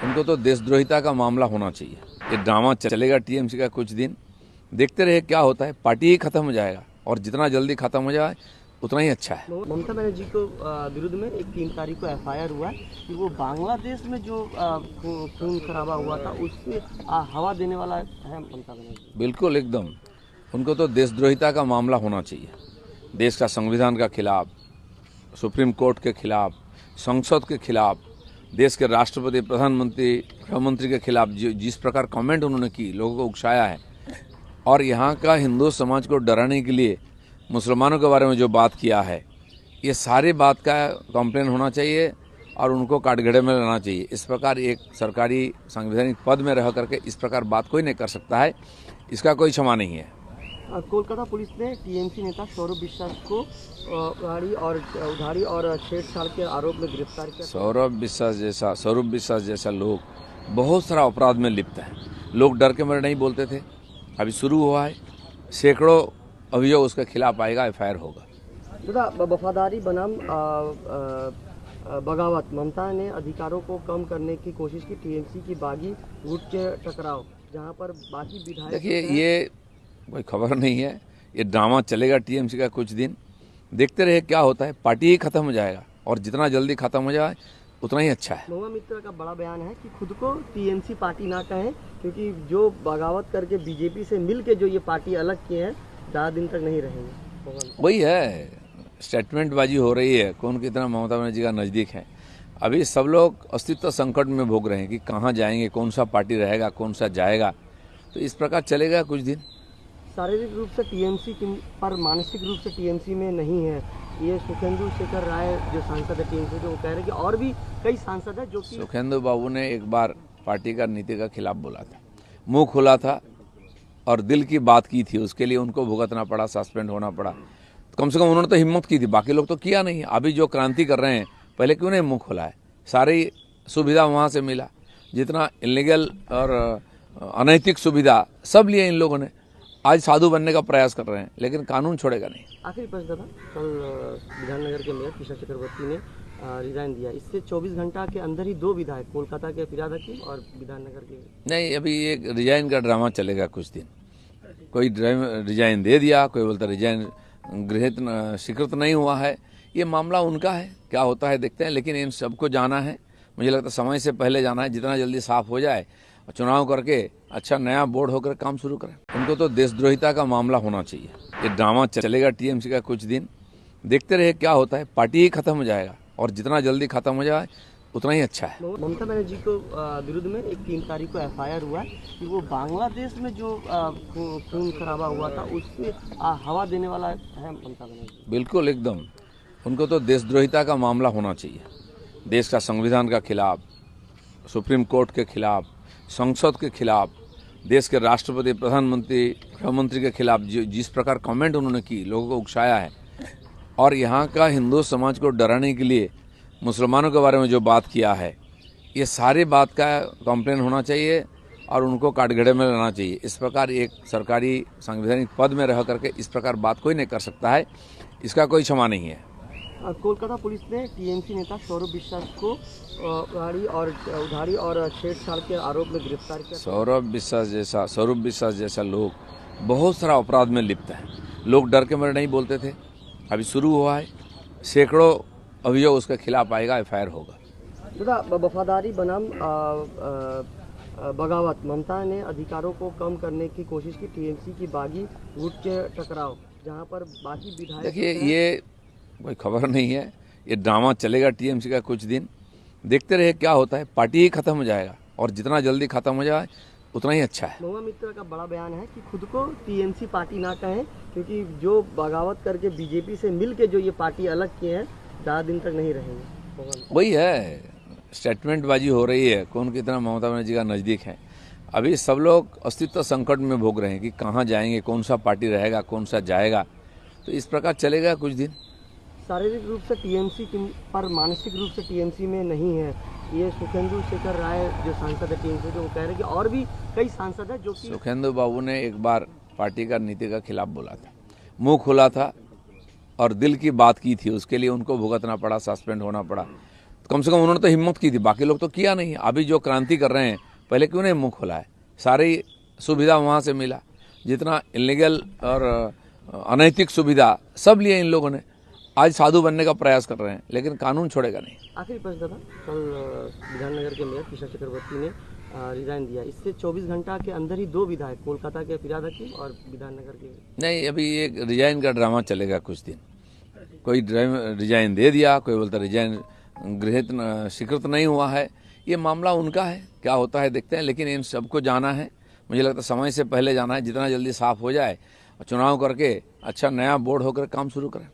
उनको तो देशद्रोहिता का मामला होना चाहिए। ये ड्रामा चलेगा टीएमसी का कुछ दिन, देखते रहे क्या होता है। पार्टी ही खत्म हो जाएगा और जितना जल्दी खत्म हो जाए उतना ही अच्छा है। ममता बनर्जी को विरुद्ध में 3 तारीख को एफआईआर हुआ है कि वो बांग्लादेश में जो खून खराबा हुआ था उससे हवा देने वाला है ममता बनर्जी। बिल्कुल एकदम, उनको तो देशद्रोहिता का मामला होना चाहिए। देश का संविधान का खिलाफ, सुप्रीम कोर्ट के खिलाफ, संसद के खिलाफ, देश के राष्ट्रपति, प्रधानमंत्री, गृहमंत्री के खिलाफ जिस प्रकार कमेंट उन्होंने की, लोगों को उकसाया है, और यहाँ का हिंदू समाज को डराने के लिए मुसलमानों के बारे में जो बात किया है, ये सारी बात का कंप्लेन होना चाहिए और उनको काटगड़े में लाना चाहिए। इस प्रकार एक सरकारी संवैधानिक पद में रह करके इस प्रकार बात कोई नहीं कर सकता है, इसका कोई क्षमा नहीं है। कोलकाता पुलिस ने टीएमसी नेता सौरभ विश्वास को उधारी और छेड़छाड़ के आरोप में गिरफ्तार किया। सौरभ विश्वास जैसा लोग बहुत सारा अपराध में लिप्त है। लोग डर के मारे नहीं बोलते थे, अभी शुरू हुआ है, सैकड़ों अभियोग उसके खिलाफ आएगा, एफआईआर होगा। दादा, वफादारी बनाम बगावत, ममता ने अधिकारों को कम करने की कोशिश की। टीएमसी की बागी गुट के टकराव, जहां पर बाकी विधायक। देखिए, ये कोई खबर नहीं है, ये ड्रामा चलेगा टीएमसी का कुछ दिन, देखते रहे क्या होता है। पार्टी ही खत्म हो जाएगा और जितना जल्दी खत्म हो जाए उतना ही अच्छा है। महुआ मित्र का बड़ा बयान है कि खुद को टीएमसी पार्टी ना कहें, क्योंकि जो बगावत करके बीजेपी से मिल के जो ये पार्टी अलग किए हैं, ज़्यादा दिन तक नहीं रहेंगे। वही है, स्टेटमेंट बाजी हो रही है, कौन कितना ममता बनर्जी का नज़दीक है। अभी सब लोग अस्तित्व संकट में भोग रहे हैं कि कहाँ जाएंगे, कौन सा पार्टी रहेगा, कौन सा जाएगा। तो इस प्रकार चलेगा कुछ दिन। शारीरिक रूप से टीएमसी पर मानसिक रूप से टीएमसी में नहीं है, ये सुखेंदु शेखर राय जो सांसद है टीएमसी, जो कह रहे हैं कि और भी कई सांसद है जो कि। सुखेंदु बाबू ने एक बार पार्टी का नीति का खिलाफ बोला था, मुंह खुला था और दिल की बात की थी, उसके लिए उनको भुगतना पड़ा, सस्पेंड होना पड़ा। कम से कम उन्होंने तो हिम्मत की थी, बाकी लोग तो किया नहीं। अभी जो क्रांति कर रहे हैं, पहले क्यों नहीं मुंह खोला है? सारी सुविधा वहाँ से मिला, जितना इलीगल और अनैतिक सुविधा सब लिए इन लोगों ने। आज साधु बनने का प्रयास कर रहे हैं, लेकिन कानून छोड़ेगा नहीं। आखिरी प्रश्न था, कल विधाननगर के मेयर किशन चक्रवर्ती ने रिजाइन दिया, इससे 24 घंटा के अंदर ही 2 विधायक, कोलकाता के फिराद हकीम और विधाननगर के। नहीं, अभी एक रिजाइन का ड्रामा चलेगा कुछ दिन। कोई रिजाइन दे दिया, कोई बोलता रिजाइन गृहित स्वीकृत नहीं हुआ है। ये मामला उनका है, क्या होता है देखते हैं। लेकिन इन सबको जाना है, मुझे लगता है समय से पहले जाना है, जितना जल्दी साफ हो जाए, चुनाव करके अच्छा नया बोर्ड होकर काम शुरू करें। उनको तो देशद्रोहिता का मामला होना चाहिए। ये ड्रामा चलेगा टीएमसी का कुछ दिन, देखते रहे क्या होता है। पार्टी ही खत्म हो जाएगा और जितना जल्दी खत्म हो जाए उतना ही अच्छा है। ममता बनर्जी को विरुद्ध में 3 तारीख को एफआईआर हुआ है कि वो बांग्लादेश में जो खून खराबा हुआ था उससे हवा देने वाला है ममता बनर्जी। बिल्कुल एकदम, उनको तो देशद्रोहिता का मामला होना चाहिए। देश का संविधान का खिलाफ, सुप्रीम कोर्ट के खिलाफ, संसद के खिलाफ, देश के राष्ट्रपति, प्रधानमंत्री, गृहमंत्री के खिलाफ जिस प्रकार कमेंट उन्होंने की, लोगों को उकसाया है, और यहाँ का हिंदू समाज को डराने के लिए मुसलमानों के बारे में जो बात किया है, ये सारी बात का कंप्लेन होना चाहिए और उनको काटगड़े में लाना चाहिए। इस प्रकार एक सरकारी संवैधानिक पद में रह करके इस प्रकार बात कोई नहीं कर सकता है, इसका कोई क्षमा नहीं है। कोलकाता पुलिस ने टीएमसी नेता सौरभ विश्वास को उधारी और छेड़छाड़ के आरोप में गिरफ्तार किया। सौरभ विश्वास जैसा लोग बहुत सारा अपराध में लिप्त है। लोग डर के मारे नहीं बोलते थे, अभी शुरू हुआ है, सैकड़ों अभियोग उसके खिलाफ आएगा, एफआईआर होगा। दादा, वफादारी बनाम बगावत, ममता ने अधिकारों को कम करने की कोशिश की। टीएमसी की बागी गुट के टकराव, जहां पर बाकी विधायक। देखिए, ये कोई खबर नहीं है, ये ड्रामा चलेगा टीएमसी का कुछ दिन, देखते रहे क्या होता है। पार्टी ही खत्म हो जाएगा और जितना जल्दी खत्म हो जाए उतना ही अच्छा है। महुआ मित्र का बड़ा बयान है कि खुद को टीएमसी पार्टी ना कहें, क्योंकि जो बगावत करके बीजेपी से मिल के जो ये पार्टी अलग किए हैं, ज़्यादा दिन तक नहीं रहेंगे। वही है, स्टेटमेंट बाजी हो रही है, कौन कितना ममता बनर्जी का नज़दीक है। अभी सब लोग अस्तित्व संकट में भोग रहे हैं कि कहाँ जाएंगे, कौन सा पार्टी रहेगा, कौन सा जाएगा। तो इस प्रकार चलेगा कुछ दिन। शारीरिक रूप से टीएमसी पर मानसिक रूप से टीएमसी में नहीं है, ये सुखेंदु शेखर राय जो सांसद है टीएमसी, जो कह रहे हैं कि और भी कई सांसद है जो कि। सुखेंदु बाबू ने एक बार पार्टी का नीति का खिलाफ बोला था, मुंह खुला था और दिल की बात की थी, उसके लिए उनको भुगतना पड़ा, सस्पेंड होना पड़ा। कम से कम उन्होंने तो हिम्मत की थी, बाकी लोग तो किया नहीं। अभी जो क्रांति कर रहे हैं, पहले क्यों नहीं मुंह खोला है? सारी सुविधा वहाँ से मिला, जितना इलीगल और अनैतिक सुविधा सब लिए इन लोगों ने। आज साधु बनने का प्रयास कर रहे हैं, लेकिन कानून छोड़ेगा नहीं। आखिरी प्रश्न था, कल विधाननगर के मेयर किशोर चक्रवर्ती ने रिजाइन दिया, इससे 24 घंटा के अंदर ही 2 विधायक, कोलकाता के फिरहाद हकीम और विधाननगर के। नहीं, अभी ये रिजाइन का ड्रामा चलेगा कुछ दिन। कोई रिजाइन दे दिया, कोई बोलता रिजाइन गृहित स्वीकृत नहीं हुआ है। ये मामला उनका है, क्या होता है देखते हैं। लेकिन इन सबको जाना है, मुझे लगता है समय से पहले जाना है, जितना जल्दी साफ हो जाए, चुनाव करके अच्छा नया बोर्ड होकर काम शुरू करें।